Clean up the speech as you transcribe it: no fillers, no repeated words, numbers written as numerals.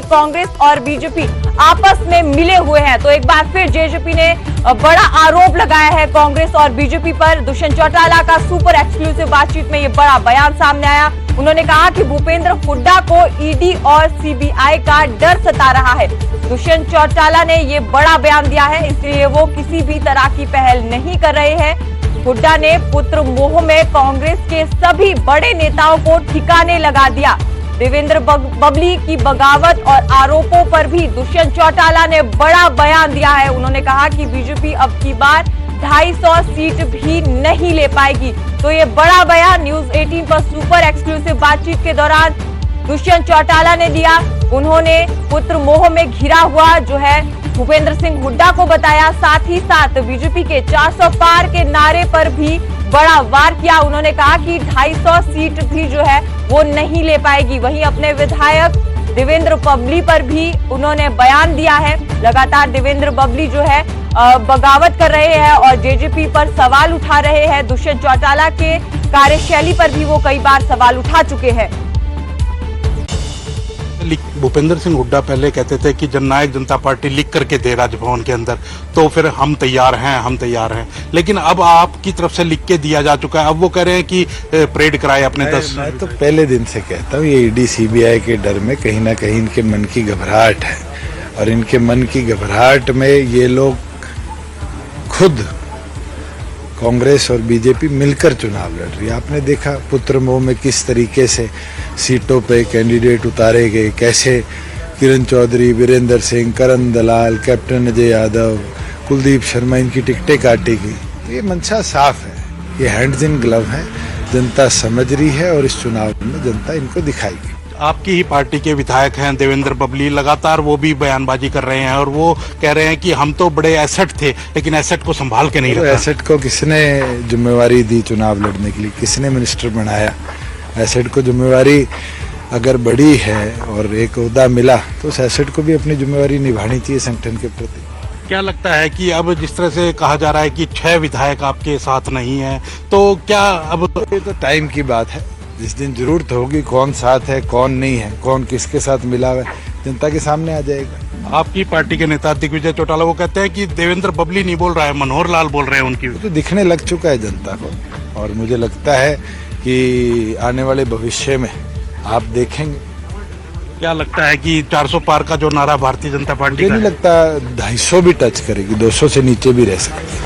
कांग्रेस और बीजेपी आपस में मिले हुए हैं। तो एक बार फिर जेजेपी ने बड़ा आरोप लगाया है कांग्रेस और बीजेपी पर। दुष्यंत चौटाला का सुपर एक्सक्लूसिव बातचीत में ये बड़ा बयान सामने आया। उन्होंने कहा कि भूपेंद्र हुड्डा को ईडी और सीबीआई का डर सता रहा है। दुष्यंत चौटाला ने ये बड़ा बयान दिया है, इसलिए वो किसी भी तरह की पहल नहीं कर रहे हैं। हुड्डा ने पुत्र मोह में कांग्रेस के सभी बड़े नेताओं को ठिकाने लगा दिया। देवेंद्र बबली की बगावत और आरोपों पर भी दुष्यंत चौटाला ने बड़ा बयान दिया है। उन्होंने कहा कि बीजेपी अब की बार 250 सीट भी नहीं ले पाएगी। तो ये बड़ा बयान न्यूज 18 पर सुपर एक्सक्लूसिव बातचीत के दौरान दुष्यंत चौटाला ने दिया। उन्होंने पुत्र मोह में घिरा हुआ जो है भूपेंद्र सिंह हुड्डा को बताया, साथ ही साथ बीजेपी के 400 पार के नारे पर भी बड़ा वार किया। उन्होंने कहा कि 250 सीट भी जो है वो नहीं ले पाएगी। वहीं अपने विधायक देवेंद्र बबली पर भी उन्होंने बयान दिया है। लगातार देवेंद्र बबली जो है बगावत कर रहे हैं और जेजेपी पर सवाल उठा रहे हैं। दुष्यंत चौटाला के कार्यशैली पर भी वो कई बार सवाल उठा चुके हैं। भूपेंद्र सिंह हुड्डा पहले कहते थे कि जननायक जनता पार्टी लिख करके दे राजभवन के अंदर, तो फिर हम तैयार हैं। लेकिन अब आपकी तरफ से लिख के दिया जा चुका है। अब वो कह रहे हैं कि परेड कराए अपने 10। मैं तो पहले दिन से कहता हूँ ये ईडी सीबीआई के डर में कहीं ना कहीं इनके मन की घबराहट है, और इनके मन की घबराहट में ये लोग खुद कांग्रेस और बीजेपी मिलकर चुनाव लड़ रही है। आपने देखा पुत्र मोह में किस तरीके से सीटों पे कैंडिडेट उतारे गए, कैसे किरण चौधरी, वीरेंद्र सिंह, करण दलाल, कैप्टन अजय यादव, कुलदीप शर्मा, इनकी टिकटें काटी गई। ये मंशा साफ है, ये हैंड्स इन ग्लव है। जनता समझ रही है और इस चुनाव में जनता इनको दिखाएगी। आपकी ही पार्टी के विधायक हैं देवेंद्र बबली, लगातार वो भी बयानबाजी कर रहे हैं और वो कह रहे हैं कि हम तो बड़े एसेट थे लेकिन एसेट को संभाल के नहीं रखा। एसेट को किसने जिम्मेवारी दी चुनाव लड़ने के लिए? किसने मिनिस्टर बनाया? एसेट को जिम्मेवारी अगर बड़ी है और एक ओहदा मिला तो उस एसेट को भी अपनी जिम्मेवारी निभानी चाहिए संगठन के प्रति। क्या लगता है कि अब जिस तरह से कहा जा रहा है कि 6 विधायक आपके साथ नहीं है, तो क्या अब ये तो टाइम की बात है। जिस दिन जरूरत होगी कौन साथ है कौन नहीं है, कौन किसके साथ मिला हुआ है, जनता के सामने आ जाएगा। आपकी पार्टी के नेता दिग्विजय चौटाला वो कहते हैं कि देवेंद्र बबली नहीं बोल रहा है, मनोहर लाल बोल रहे हैं उनकी। तो दिखने लग चुका है जनता को, और मुझे लगता है कि आने वाले भविष्य में आप देखेंगे। क्या लगता है कि 400 पार का जो नारा भारतीय जनता पार्टी का मुझे नहीं लगता 250 भी टच करेगी, 200 से नीचे भी रह सकती है।